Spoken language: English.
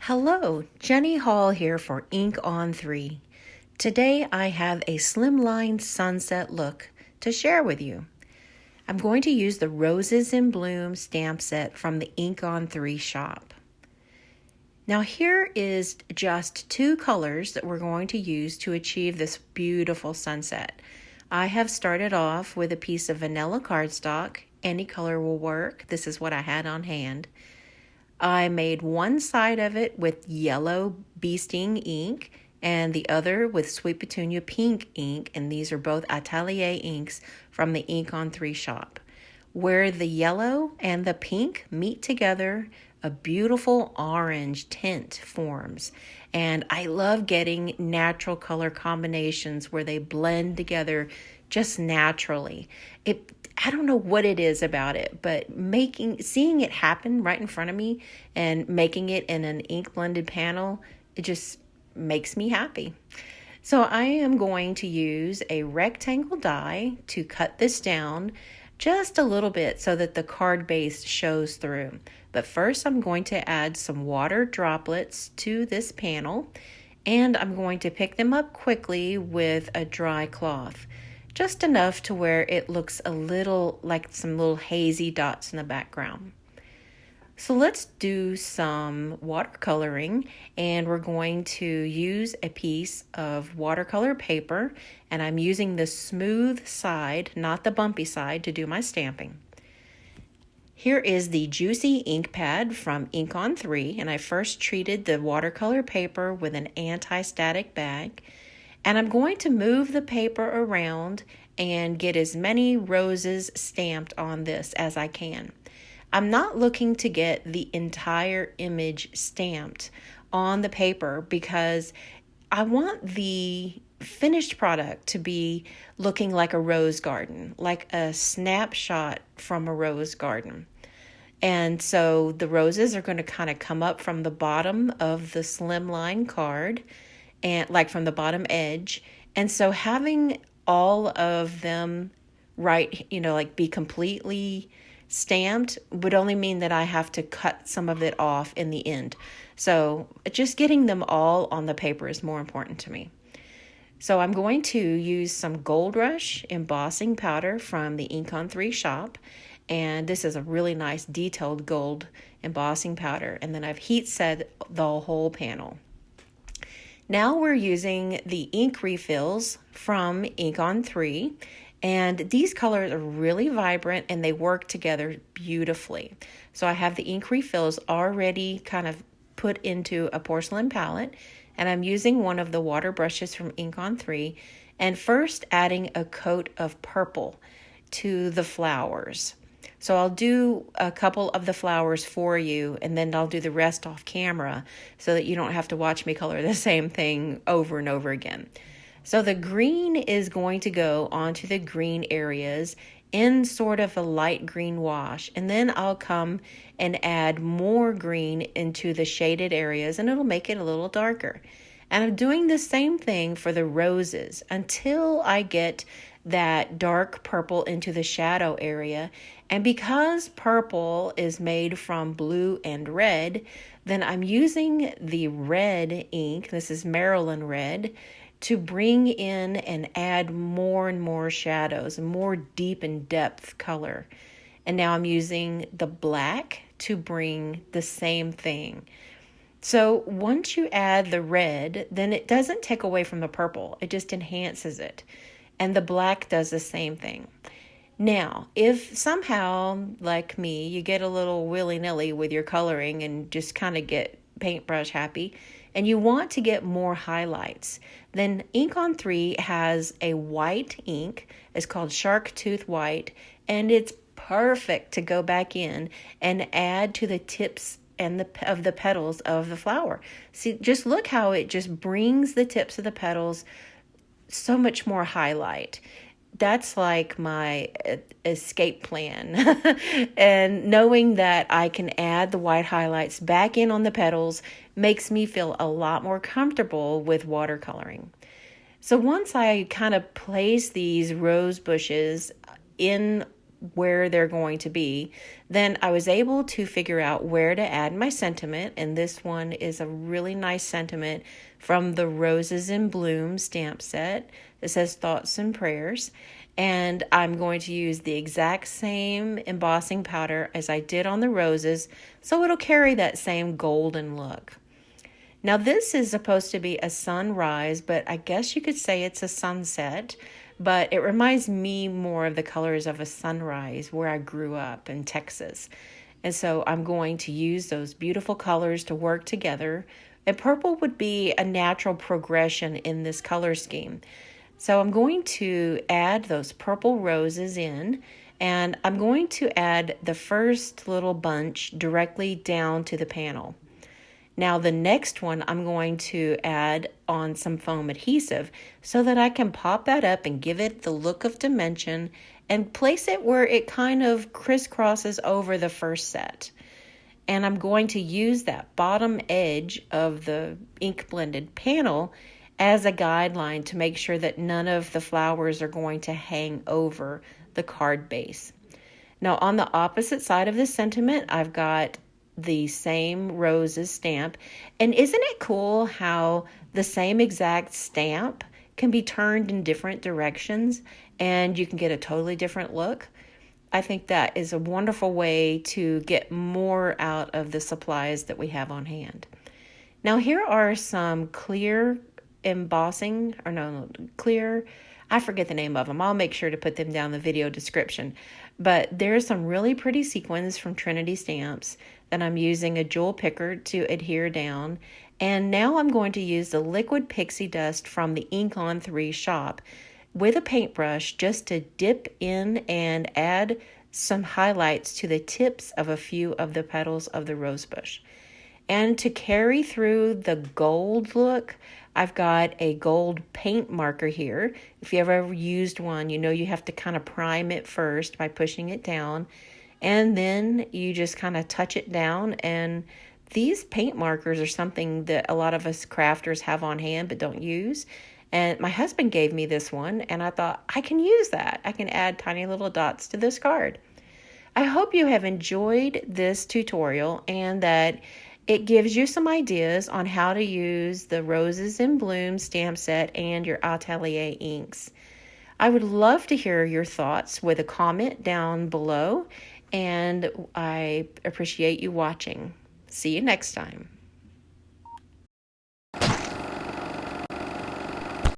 Hello, Jenny Hall here for Ink on 3. Today I have a Slimline Sunset look to share with you. I'm going to use the Roses in Bloom stamp set from the Ink on 3 shop. Now here is just 2 colors that we're going to use to achieve this beautiful sunset. I have started off with a piece of vanilla cardstock. Any color will work. This is what I had on hand. I made one side of it with yellow bee sting ink and the other with sweet petunia pink ink, and these are both Atelier inks from the Ink on 3 shop. Where the yellow and the pink meet together, a beautiful orange tint forms. And I love getting natural color combinations where they blend together just naturally. I don't know what it is about it, but seeing it happen right in front of me and making it in an ink blended panel, it just makes me happy. So I am going to use a rectangle die to cut this down just a little bit so that the card base shows through. But first I'm going to add some water droplets to this panel, and I'm going to pick them up quickly with a dry cloth. Just enough to where it looks a little like some little hazy dots in the background. So let's do some watercoloring, and we're going to use a piece of watercolor paper, and I'm using the smooth side, not the bumpy side, to do my stamping. Here is the Juicy ink pad from Ink on 3, and I first treated the watercolor paper with an anti-static bag. And I'm going to move the paper around and get as many roses stamped on this as I can. I'm not looking to get the entire image stamped on the paper because I want the finished product to be looking like a rose garden, like a snapshot from a rose garden. And so the roses are going to kind of come up from the bottom of the slimline card, and like from the bottom edge. And so having all of them like be completely stamped would only mean that I have to cut some of it off in the end. So just getting them all on the paper is more important to me. So I'm going to use some Gold Rush embossing powder from the Ink on 3 shop. And this is a really nice detailed gold embossing powder. And then I've heat set the whole panel. Now we're using the ink refills from Ink on 3, and these colors are really vibrant and they work together beautifully. So I have the ink refills already kind of put into a porcelain palette, and I'm using one of the water brushes from Ink on 3, and first adding a coat of purple to the flowers. So I'll do a couple of the flowers for you, and then I'll do the rest off camera so that you don't have to watch me color the same thing over and over again. So the green is going to go onto the green areas in sort of a light green wash, and then I'll come and add more green into the shaded areas, and it'll make it a little darker. And I'm doing the same thing for the roses until I get that dark purple into the shadow area. And because purple is made from blue and red, then I'm using the red ink, this is Maryland red, to bring in and add more and more shadows, more deep and depth color. And now I'm using the black to bring the same thing. So once you add the red, then it doesn't take away from the purple, it just enhances it. And the black does the same thing. Now, if somehow, like me, you get a little willy-nilly with your coloring and just kind of get paintbrush happy, and you want to get more highlights, then Ink on 3 has a white ink. It's called Shark Tooth White, and it's perfect to go back in and add to the tips and of the petals of the flower. See, just look how it just brings the tips of the petals so much more highlight. That's like my escape plan. And knowing that I can add the white highlights back in on the petals makes me feel a lot more comfortable with watercoloring. So once I kind of place these rose bushes in where they're going to be, then I was able to figure out where to add my sentiment. And this one is a really nice sentiment from the Roses in Bloom stamp set. It says Thoughts and Prayers. And I'm going to use the exact same embossing powder as I did on the roses, so it'll carry that same golden look. Now this is supposed to be a sunrise, but I guess you could say it's a sunset, but it reminds me more of the colors of a sunrise where I grew up in Texas. And so I'm going to use those beautiful colors to work together. And purple would be a natural progression in this color scheme. So I'm going to add those purple roses in, and I'm going to add the first little bunch directly down to the panel. Now the next one I'm going to add on some foam adhesive so that I can pop that up and give it the look of dimension and place it where it kind of crisscrosses over the first set. And I'm going to use that bottom edge of the ink blended panel as a guideline to make sure that none of the flowers are going to hang over the card base. Now on the opposite side of the sentiment, I've got the same roses stamp. And isn't it cool how the same exact stamp can be turned in different directions and you can get a totally different look? I think that is a wonderful way to get more out of the supplies that we have on hand. Now here are some clear embossing, clear, I forget the name of them. I'll make sure to put them down in the video description. But there's some really pretty sequins from Trinity Stamps that I'm using a jewel picker to adhere down. And now I'm going to use the liquid pixie dust from the Ink on 3 shop with a paintbrush just to dip in and add some highlights to the tips of a few of the petals of the rosebush. And to carry through the gold look, I've got a gold paint marker here. If you've ever used one, you know you have to kind of prime it first by pushing it down. And then you just kind of touch it down. And these paint markers are something that a lot of us crafters have on hand but don't use. And my husband gave me this one, and I thought, I can use that. I can add tiny little dots to this card. I hope you have enjoyed this tutorial and that it gives you some ideas on how to use the Roses in Bloom stamp set and your Atelier inks. I would love to hear your thoughts with a comment down below, and I appreciate you watching. See you next time.